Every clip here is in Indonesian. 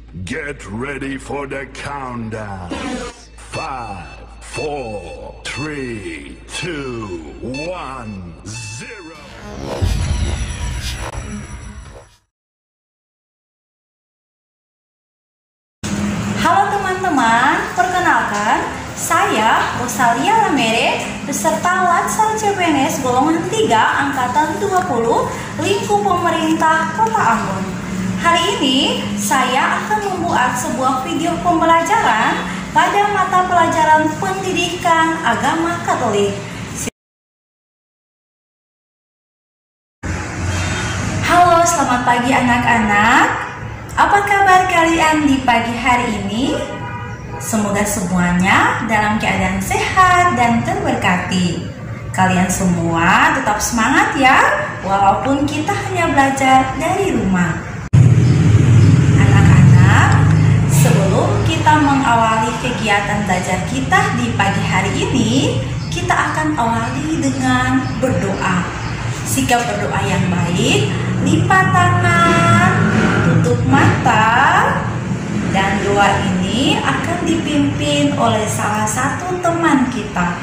Get ready for the countdown. 5, 4, 3, 2, 1, 0. Halo teman-teman, perkenalkan saya Rosalia Lamere, peserta Latsar CPNS golongan 3 angkatan 20 lingkup pemerintah Kota Ambon. Hari ini saya akan membuat sebuah video pembelajaran pada mata pelajaran Pendidikan Agama Katolik. Halo, selamat pagi anak-anak. Apa kabar kalian di pagi hari ini? Semoga semuanya dalam keadaan sehat dan terberkati. Kalian semua tetap semangat ya, walaupun kita hanya belajar dari rumah. Sebelum kita mengawali kegiatan belajar kita di pagi hari ini, kita akan awali dengan berdoa. Sikap berdoa yang baik, lipat tangan, tutup mata, dan doa ini akan dipimpin oleh salah satu teman kita.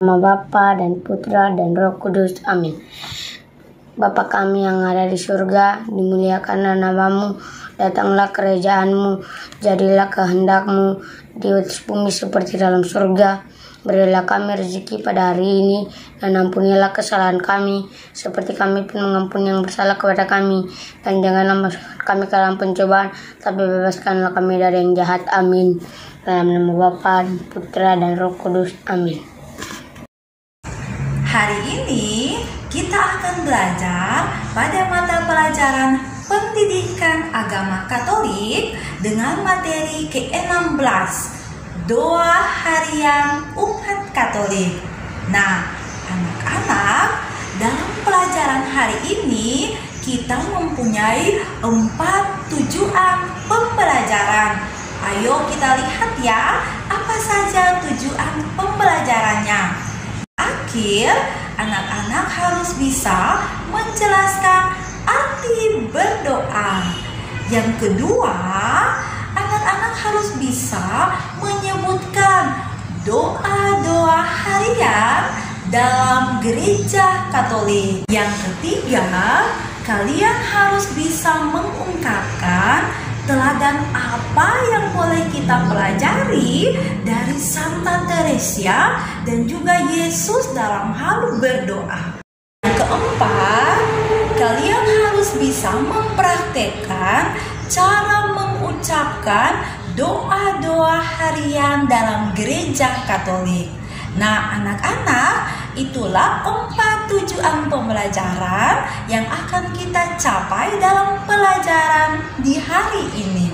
Nama Bapa dan Putra dan Roh Kudus. Amin. Bapa kami yang ada di surga, dimuliakanlah nama-Mu, datanglah kerajaan-Mu, jadilah kehendak-Mu di atas bumi seperti dalam surga. Berilah kami rezeki pada hari ini, dan ampunilah kesalahan kami, seperti kami pun mengampuni yang bersalah kepada kami. Dan janganlah masukkan kami ke dalam pencobaan, tapi bebaskanlah kami dari yang jahat. Amin. Dalam nama Bapa dan Putra dan Roh Kudus. Amin. Hari ini kita akan belajar pada mata pelajaran Pendidikan Agama Katolik dengan materi ke-16, Doa Harian Umat Katolik. Nah, anak-anak, dalam pelajaran hari ini kita mempunyai 4 tujuan pembelajaran. Ayo kita lihat ya, apa saja tujuan pembelajarannya. Akhir, anak-anak harus bisa menjelaskan arti berdoa. Yang kedua, anak-anak harus bisa menyebutkan doa-doa harian dalam gereja Katolik. Yang ketiga, kalian harus bisa mengungkapkan teladan apa yang boleh kita pelajari dari Santa Teresia dan juga Yesus dalam hal berdoa. Yang keempat, kalian harus bisa mempraktekkan cara mengucapkan doa-doa harian dalam gereja Katolik. Nah, anak-anak, itulah 4 tujuan pembelajaran yang akan kita capai dalam pelajaran di hari ini.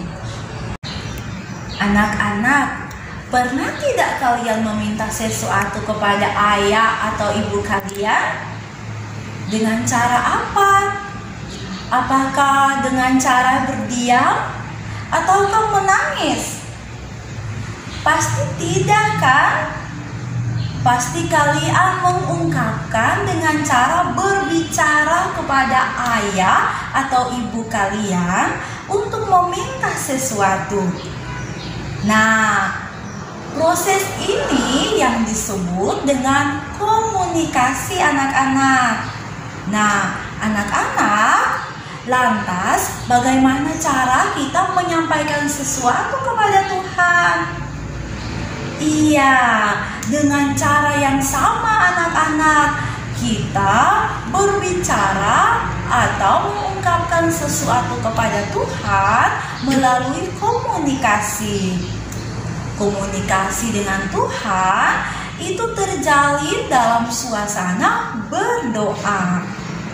Anak-anak, pernah tidak kalian meminta sesuatu kepada ayah atau ibu kalian? Dengan cara apa? Apakah dengan cara berdiam ataukah menangis? Pasti tidak kan? Pasti kalian mengungkapkan dengan cara berbicara kepada ayah atau ibu kalian untuk meminta sesuatu. Nah, proses ini yang disebut dengan komunikasi anak-anak. Nah, anak-anak, lantas bagaimana cara kita menyampaikan sesuatu kepada Tuhan? Iya, dengan cara yang sama anak-anak. Kita berbicara atau mengungkapkan sesuatu kepada Tuhan melalui komunikasi. Komunikasi dengan Tuhan itu terjalin dalam suasana berdoa.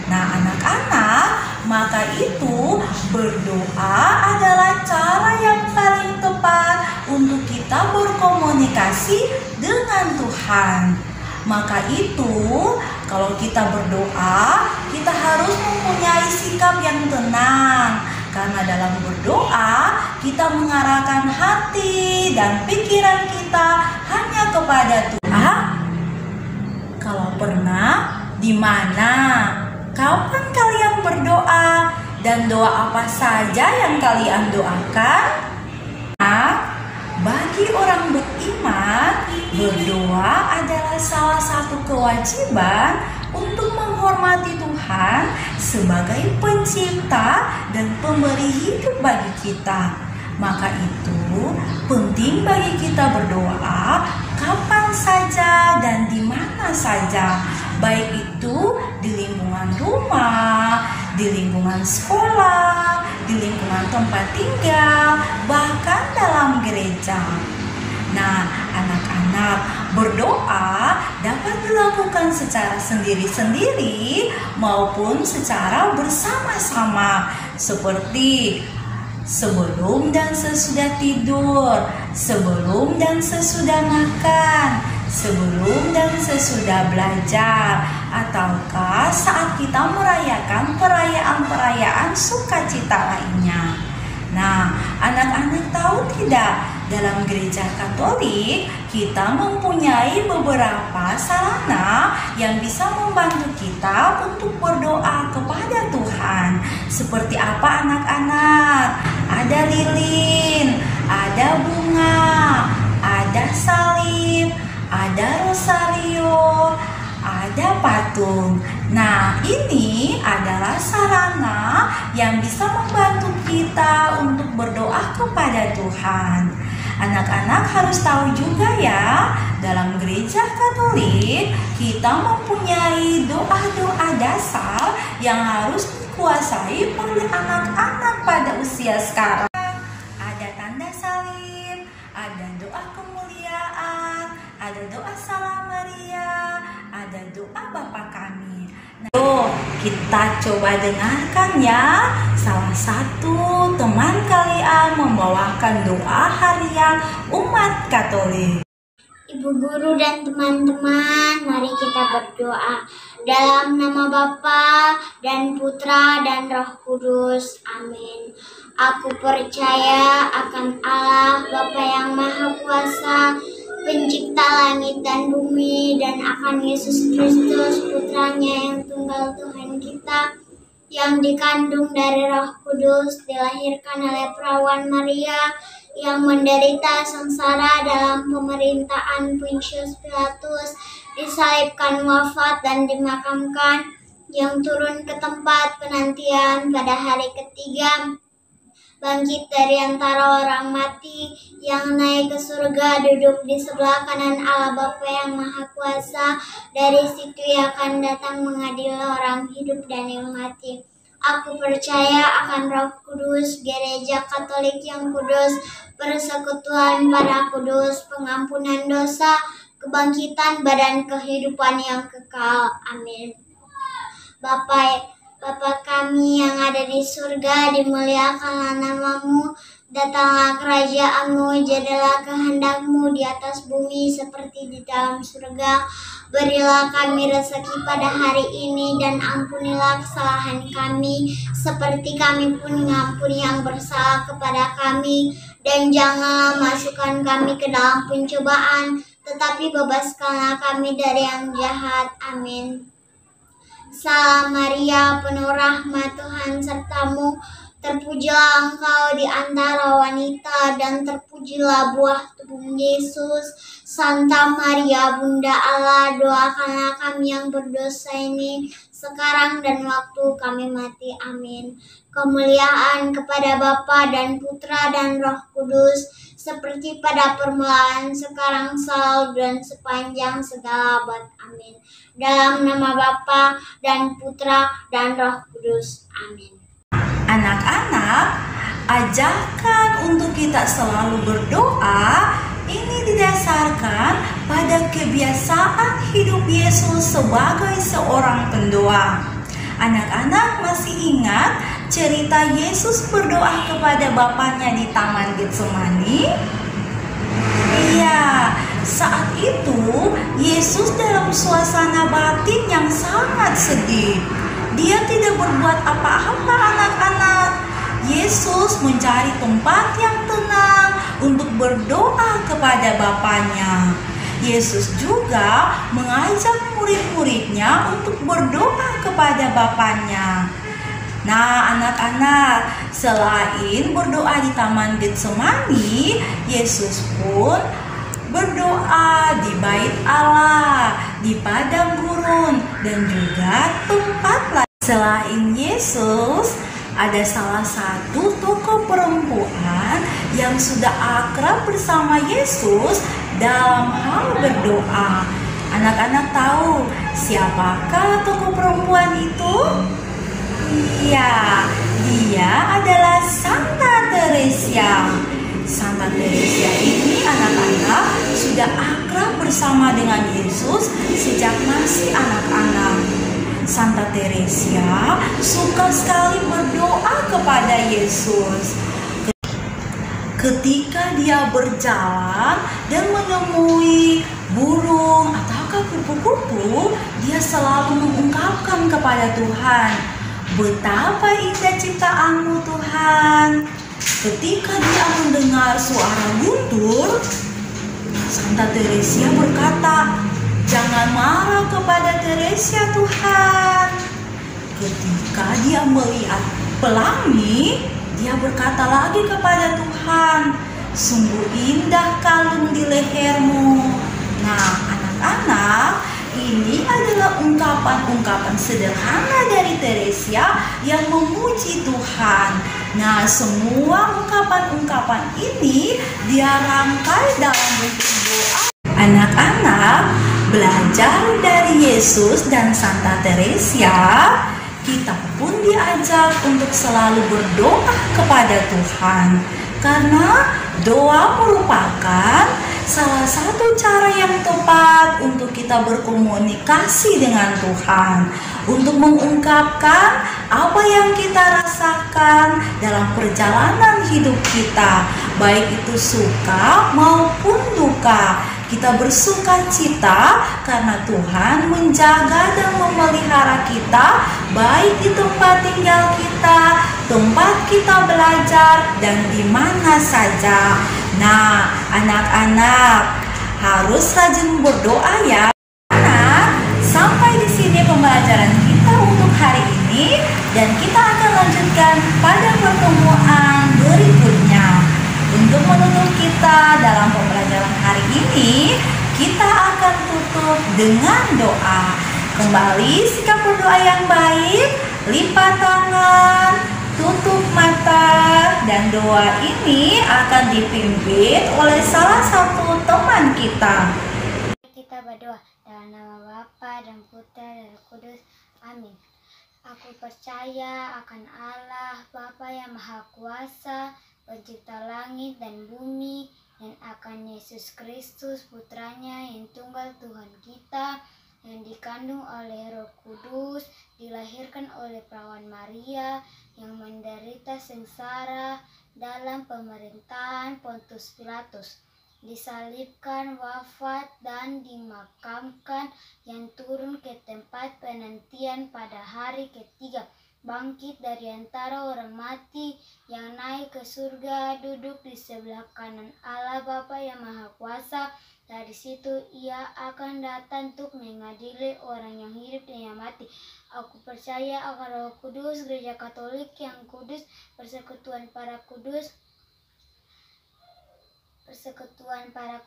Nah, anak-anak, maka itu berdoa adalah cara yang paling tepat untuk kita berkomunikasi dengan Tuhan. Maka itu, kalau kita berdoa, kita harus mempunyai sikap yang tenang. Karena dalam berdoa, kita mengarahkan hati dan pikiran kita hanya kepada Tuhan. Kalau pernah, di mana? Kapan kalian berdoa? Dan doa apa saja yang kalian doakan? Bagi orang beriman, berdoa adalah salah satu kewajiban untuk menghormati Tuhan sebagai pencipta dan pemberi hidup bagi kita. Maka itu penting bagi kita berdoa kapan saja dan di mana saja, baik itu di lingkungan rumah, di lingkungan sekolah, di lingkungan tempat tinggal, bahkan dalam gereja. Nah, anak-anak, berdoa dapat dilakukan secara sendiri-sendiri maupun secara bersama-sama, seperti sebelum dan sesudah tidur, sebelum dan sesudah makan, sebelum dan sesudah belajar, ataukah saat kita merayakan perayaan-perayaan sukacita lainnya. Nah, anak-anak tahu tidak, dalam gereja Katolik kita mempunyai beberapa sarana yang bisa membantu kita untuk berdoa kepada Tuhan. Seperti apa anak-anak? Ada lilin, ada bunga, ada salib, ada rosario, ada patung. Nah, ini adalah sarana yang bisa membantu kita untuk berdoa kepada Tuhan. Anak-anak harus tahu juga ya, dalam gereja Katolik kita mempunyai doa-doa dasar yang harus dikuasai oleh anak-anak pada usia sekarang. Ada tanda salib, ada doa kemuliaan, ada doa Salam Maria, ada doa Bapa Kami. Nah, kita coba dengarkan ya, salah satu teman kalian membawakan doa harian umat Katolik. Ibu guru dan teman-teman, mari kita berdoa. Dalam nama Bapa dan Putra dan Roh Kudus. Amin. Aku percaya akan Allah, Bapa yang Maha Kuasa, Pencipta langit dan bumi, dan akan Yesus Kristus, Putranya yang tunggal Tuhan kita, yang dikandung dari Roh Kudus, dilahirkan oleh perawan Maria, yang menderita sengsara dalam pemerintahan Pontius Pilatus, disalibkan, wafat, dan dimakamkan, yang turun ke tempat penantian pada hari ketiga, bangkit dari antara orang mati, yang naik ke surga, duduk di sebelah kanan Allah Bapa yang Maha Kuasa, dari situ Ia akan datang mengadili orang hidup dan yang mati. Aku percaya akan Roh Kudus, Gereja Katolik yang kudus, persekutuan para kudus, pengampunan dosa, kebangkitan badan kehidupan yang kekal. Amin. Bapa kami yang ada di surga, dimuliakanlah nama-Mu, datanglah kerajaan-Mu, jadilah kehendak-Mu di atas bumi seperti di dalam surga. Berilah kami rezeki pada hari ini, dan ampunilah kesalahan kami, seperti kami pun mengampuni yang bersalah kepada kami. Dan janganlah masukkan kami ke dalam pencobaan, tetapi bebaskanlah kami dari yang jahat. Amin. Salam Maria, penuh rahmat, Tuhan sertamu. Terpujilah engkau di antara wanita, dan terpujilah buah tubuhmu Yesus. Santa Maria, Bunda Allah, doakanlah kami yang berdosa ini, sekarang dan waktu kami mati. Amin. Kemuliaan kepada Bapa dan Putra dan Roh Kudus, seperti pada permulaan, sekarang, selalu, dan sepanjang segala abad. Amin. Dalam nama Bapa dan Putra dan Roh Kudus. Amin. Anak-anak, ajakan untuk kita selalu berdoa ini didasarkan pada kebiasaan hidup Yesus sebagai seorang pendoa. Anak-anak masih ingat cerita Yesus berdoa kepada Bapaknya di Taman Getsemani? Iya, saat itu Yesus dalam suasana batin yang sangat sedih. Dia tidak berbuat apa-apa, anak-anak. Yesus mencari tempat yang tenang untuk berdoa kepada Bapaknya. Yesus juga mengajak murid-muridnya untuk berdoa kepada Bapaknya. Nah, anak-anak, selain berdoa di Taman Getsemani, Yesus pun berdoa di Bait Allah, di padang gurun, dan juga tempat lain. Selain Yesus, ada salah satu tokoh perempuan yang sudah akrab bersama Yesus dalam hal berdoa. Anak-anak tahu siapakah tokoh perempuan itu? Iya, dia adalah Santa Teresia. Santa Teresia ini anak-anak sudah akrab bersama dengan Yesus sejak masih anak-anak. Santa Teresia suka sekali berdoa kepada Yesus. Ketika dia berjalan dan menemui burung atau kupu-kupu, dia selalu mengungkapkan kepada Tuhan, "Betapa indah ciptaanmu Tuhan." Ketika dia mendengar suara guntur, Santa Teresia berkata, "Jangan marah kepada Teresia Tuhan." Ketika dia melihat pelangi, dia berkata lagi kepada Tuhan, "Sungguh indah kalung di lehermu." Nah, anak-anak, ini adalah ungkapan-ungkapan sederhana dari Teresia yang memuji Tuhan. Nah, semua ungkapan-ungkapan ini dia rangkai dalam bentuk doa. Anak-anak, belajar dari Yesus dan Santa Teresia, kita pun diajak untuk selalu berdoa kepada Tuhan. Karena doa merupakan salah satu cara yang tepat untuk kita berkomunikasi dengan Tuhan, untuk mengungkapkan apa yang kita rasakan dalam perjalanan hidup kita, baik itu suka maupun duka. Kita bersuka cita karena Tuhan menjaga dan memelihara kita, baik di tempat tinggal kita, tempat kita belajar, dan di mana saja. Nah, anak-anak harus rajin berdoa ya. Nah, sampai di sini pembelajaran kita untuk hari ini, dan kita akan lanjutkan pada pertemuan berikutnya. Untuk menutup kita dalam pembelajaran hari ini, kita akan tutup dengan doa. Kembali sikap berdoa yang baik, lipat tangan, tutup mata, dan doa ini akan dipimpin oleh salah satu teman kita. Kita berdoa dalam nama Bapa dan Putra dan Roh Kudus. Amin. Aku percaya akan Allah, Bapa yang Maha Kuasa, Pencipta langit dan bumi, dan akan Yesus Kristus, Putranya yang tunggal Tuhan kita, yang dikandung oleh Roh Kudus, dilahirkan oleh perawan Maria, yang menderita sengsara dalam pemerintahan Pontius Pilatus, disalibkan, wafat, dan dimakamkan, yang turun ke tempat penantian pada hari ketiga, bangkit dari antara orang mati, yang naik ke surga, duduk di sebelah kanan Allah Bapa yang Maha Kuasa. Dari situ ia akan datang untuk mengadili orang yang hidup dan yang mati. Aku percaya akan Roh Kudus, Gereja Katolik yang kudus, persekutuan para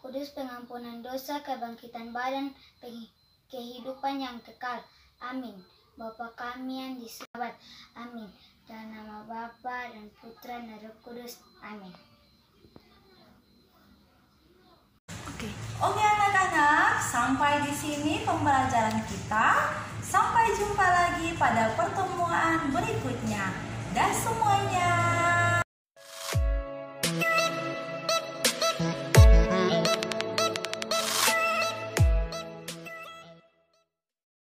kudus, pengampunan dosa, kebangkitan badan, kehidupan yang kekal. Amin. Bapa kami yang di surga. Amin. Dalam nama Bapa dan Putra dan Roh Kudus. Amin. Oke anak-anak, sampai di sini pembelajaran kita. Sampai jumpa lagi pada pertemuan berikutnya. Dah semuanya.